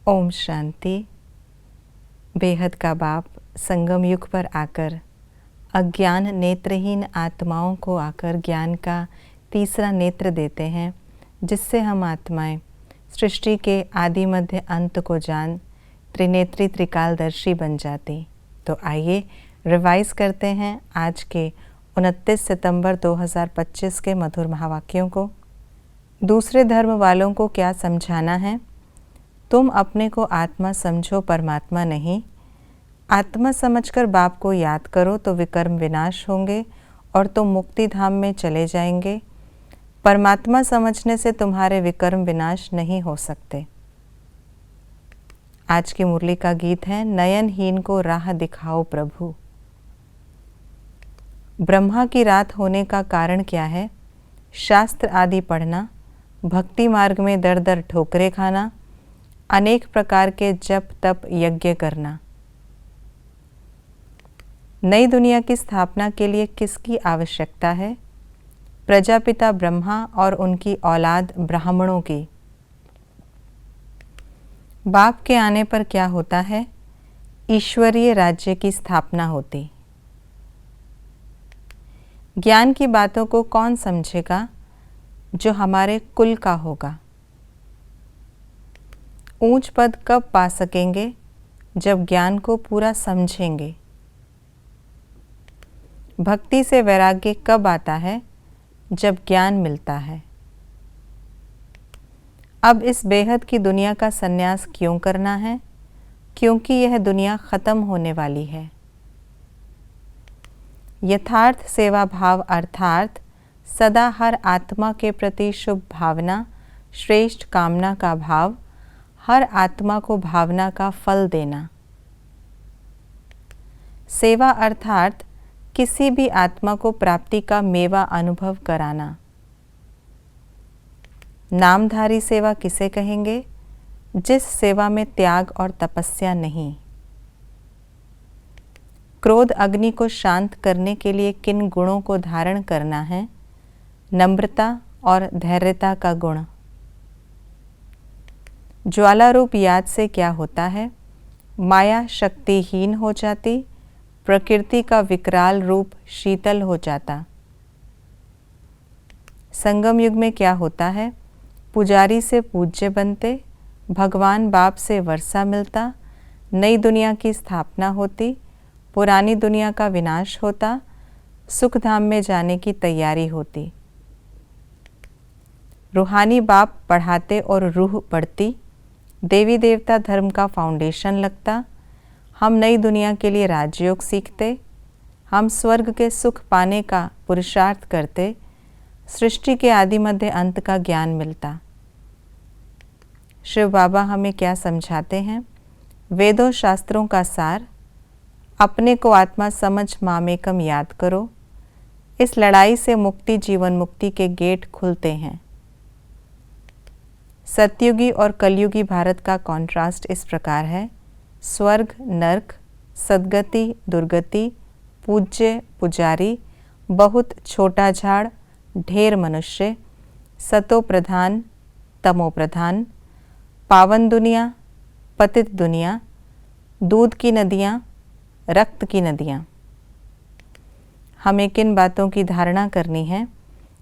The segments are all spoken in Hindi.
ओम शांति। बेहद का बाप संगम युग पर आकर अज्ञान नेत्रहीन आत्माओं को आकर ज्ञान का तीसरा नेत्र देते हैं, जिससे हम आत्माएं सृष्टि के आदि मध्य अंत को जान त्रिनेत्री त्रिकालदर्शी बन जाती। तो आइए रिवाइज करते हैं आज के 29 सितंबर 2025 के मधुर महावाक्यों को। दूसरे धर्म वालों को क्या समझाना है? तुम अपने को आत्मा समझो, परमात्मा नहीं। आत्मा समझकर बाप को याद करो तो विकर्म विनाश होंगे और तुम मुक्ति धाम में चले जाएंगे। परमात्मा समझने से तुम्हारे विकर्म विनाश नहीं हो सकते। आज की मुरली का गीत है, नयनहीन को राह दिखाओ प्रभु। ब्रह्मा की रात होने का कारण क्या है? शास्त्र आदि पढ़ना, भक्ति मार्ग में दर दर ठोकरे खाना, अनेक प्रकार के जप तप यज्ञ करना। नई दुनिया की स्थापना के लिए किसकी आवश्यकता है? प्रजापिता ब्रह्मा और उनकी औलाद ब्राह्मणों की। बाप के आने पर क्या होता है? ईश्वरीय राज्य की स्थापना होती। ज्ञान की बातों को कौन समझेगा? जो हमारे कुल का होगा। ऊंच पद कब पा सकेंगे? जब ज्ञान को पूरा समझेंगे। भक्ति से वैराग्य कब आता है? जब ज्ञान मिलता है। अब इस बेहद की दुनिया का संन्यास क्यों करना है? क्योंकि यह दुनिया खत्म होने वाली है। यथार्थ सेवा भाव अर्थात सदा हर आत्मा के प्रति शुभ भावना, श्रेष्ठ कामना का भाव, हर आत्मा को भावना का फल देना। सेवा अर्थात किसी भी आत्मा को प्राप्ति का मेवा अनुभव कराना। नामधारी सेवा किसे कहेंगे? जिस सेवा में त्याग और तपस्या नहीं। क्रोध अग्नि को शांत करने के लिए किन गुणों को धारण करना है? नम्रता और धैर्यता का गुण। ज्वाला रूप याद से क्या होता है? माया शक्तिहीन हो जाती, प्रकृति का विकराल रूप शीतल हो जाता। संगम युग में क्या होता है? पुजारी से पूज्य बनते, भगवान बाप से वर्षा मिलता, नई दुनिया की स्थापना होती, पुरानी दुनिया का विनाश होता, सुख धाम में जाने की तैयारी होती। रूहानी बाप पढ़ाते और रूह बढ़ती, देवी देवता धर्म का फाउंडेशन लगता, हम नई दुनिया के लिए राजयोग सीखते, हम स्वर्ग के सुख पाने का पुरुषार्थ करते, सृष्टि के आदि मध्य अंत का ज्ञान मिलता। शिव बाबा हमें क्या समझाते हैं? वेदों शास्त्रों का सार, अपने को आत्मा समझ मामेकम याद करो। इस लड़ाई से मुक्ति जीवन मुक्ति के गेट खुलते हैं। सतयुगी और कलयुगी भारत का कॉन्ट्रास्ट इस प्रकार है। स्वर्ग नर्क, सद्गति दुर्गति, पूज्य पुजारी, बहुत छोटा झाड़, ढेर मनुष्य, सतो प्रधान तमो प्रधान, पावन दुनिया, पतित दुनिया, दूध की नदियाँ, रक्त की नदियाँ। हमें किन बातों की धारणा करनी है?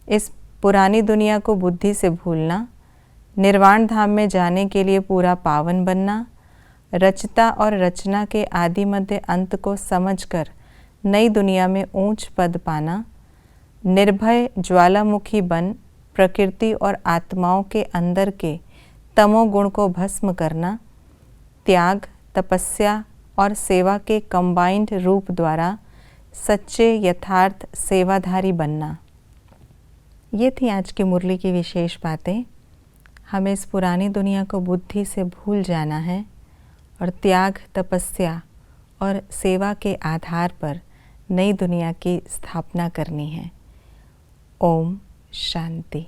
इस पुरानी दुनिया को बुद्धि से भूलना, निर्वाण धाम में जाने के लिए पूरा पावन बनना, रचता और रचना के आदि मध्य अंत को समझकर नई दुनिया में ऊंच पद पाना, निर्भय ज्वालामुखी बन प्रकृति और आत्माओं के अंदर के तमोगुण को भस्म करना, त्याग तपस्या और सेवा के कंबाइंड रूप द्वारा सच्चे यथार्थ सेवाधारी बनना। ये थी आज की मुरली की विशेष बातें। हमें इस पुरानी दुनिया को बुद्धि से भूल जाना है और त्याग तपस्या और सेवा के आधार पर नई दुनिया की स्थापना करनी है। ओम शांति।